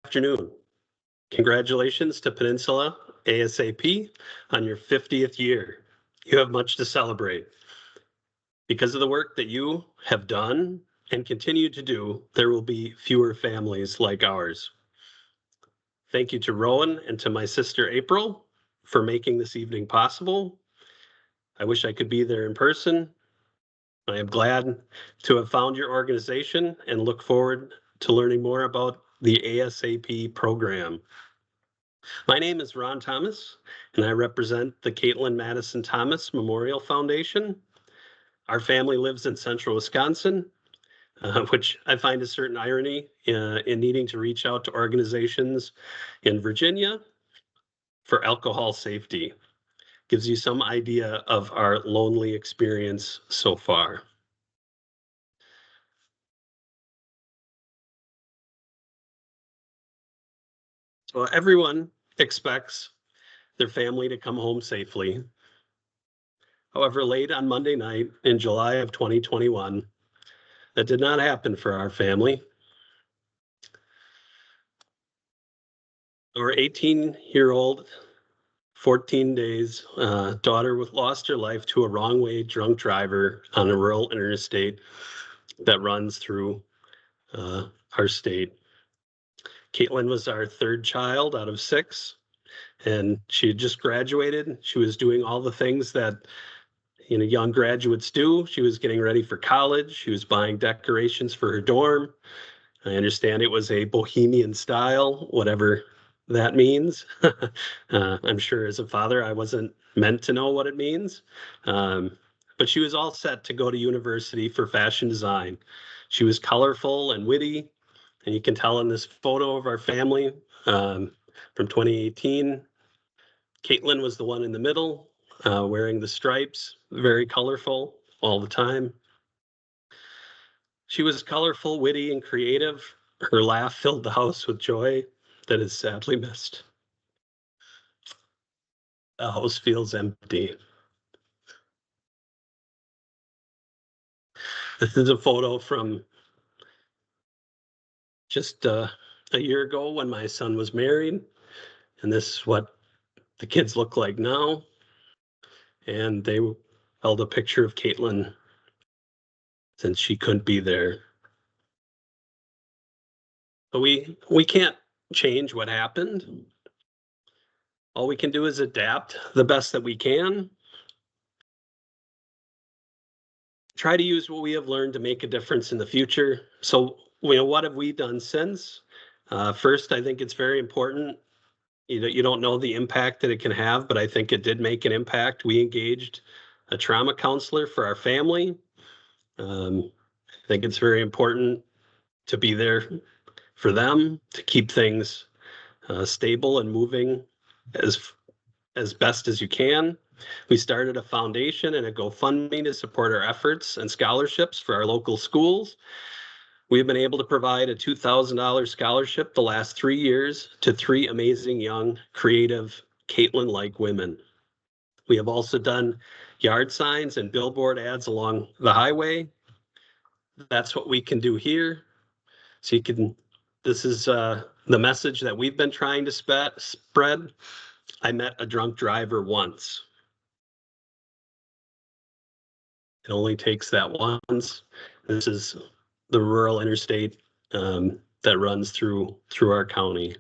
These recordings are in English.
afternoon. Congratulations to Peninsula ASAP on your 50th year. You have much to celebrate. Because of the work that you have done and continue to do, there will be fewer families like ours. Thank you to Rowan and to my sister April for making this evening possible. I wish I could be there in person. I am glad to have found your organization and look forward to learning more about the ASAP program. My name is Ron Thomas, and I represent the Kaytlyn Madison Thomas Memorial Foundation. Our family lives in central Wisconsin, which I find a certain irony in needing to reach out to organizations in Virginia for alcohol safety. Gives you some idea of our lonely experience so far. So everyone expects their family to come home safely. However, late on Monday night in July of 2021, that did not happen for our family. Our 18-year-old, 14 days daughter lost her life to a wrong way drunk driver on a rural interstate that runs through our state. Kaytlyn was our third child out of 6, and she had just graduated. She was doing all the things that young graduates do. She was getting ready for college. She was buying decorations for her dorm. I understand it was a bohemian style, whatever that means. I'm sure as a father, I wasn't meant to know what it means. But she was all set to go to university for fashion design. She was colorful and witty. And you can tell in this photo of our family from 2018, Kaytlyn was the one in the middle, wearing the stripes, very colorful all the time. She was colorful, witty, and creative. Her laugh filled the house with joy that is sadly missed. The house feels empty. This is a photo from just a year ago when my son was married. And this is what the kids look like now. And they held a picture of Kaytlyn since she couldn't be there. But we can't change what happened. All we can do is adapt the best that we can. Try to use what we have learned to make a difference in the future. So, what have we done since? First, I think it's very important. You don't know the impact that it can have, but I think it did make an impact. We engaged a trauma counselor for our family. I think it's very important to be there for them, to keep things stable and moving as best as you can. We started a foundation and a GoFundMe to support our efforts and scholarships for our local schools. We've been able to provide a $2,000 scholarship the last 3 years to 3 amazing young, creative, Kaytlyn-like women. We have also done yard signs and billboard ads along the highway. That's what we can do here. So this is the message that we've been trying to spread. I met a drunk driver once. It only takes that once. This is the rural interstate that runs through our county.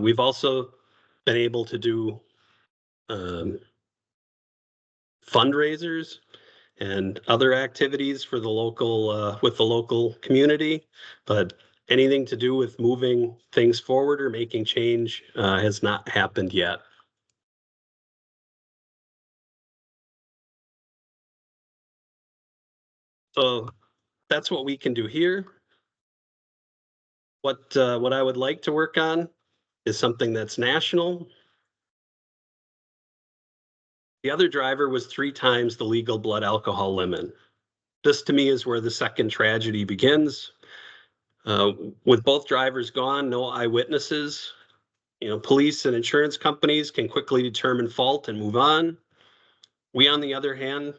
We've also been able to do fundraisers and other activities for the local with the local community, but anything to do with moving things forward or making change has not happened yet. So that's what we can do here. What I would like to work on is something that's national. The other driver was 3 times the legal blood alcohol limit. This to me is where the second tragedy begins. With both drivers gone, no eyewitnesses, police and insurance companies can quickly determine fault and move on. We, on the other hand,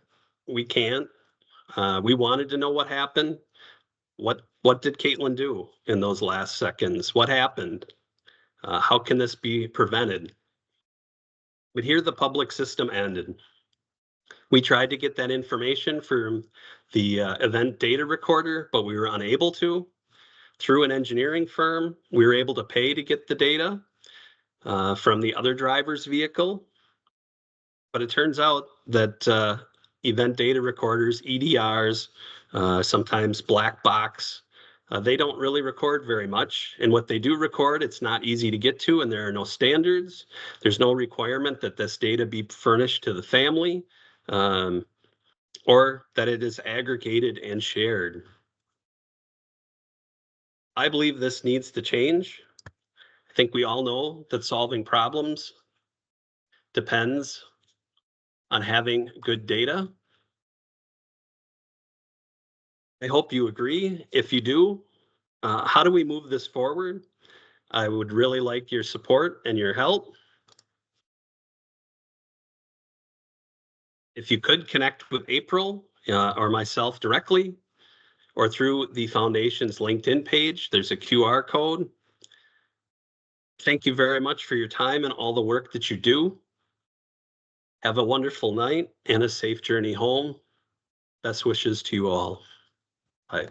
we can't. We wanted to know what happened. What did Kaytlyn do in those last seconds? What happened? How can this be prevented? But here the public system ended. We tried to get that information from the event data recorder, but we were unable to. Through an engineering firm, we were able to pay to get the data from the other driver's vehicle. But it turns out that event data recorders, EDRs, sometimes black box, they don't really record very much. And what they do record, it's not easy to get to, and there are no standards. There's no requirement that this data be furnished to the family, or that it is aggregated and shared. I believe this needs to change. I think we all know that solving problems depends on having good data. I hope you agree. If you do, how do we move this forward? I would really like your support and your help. If you could connect with April or myself directly, or through the foundation's LinkedIn page, there's a QR code. Thank you very much for your time and all the work that you do. Have a wonderful night and a safe journey home. Best wishes to you all. Bye.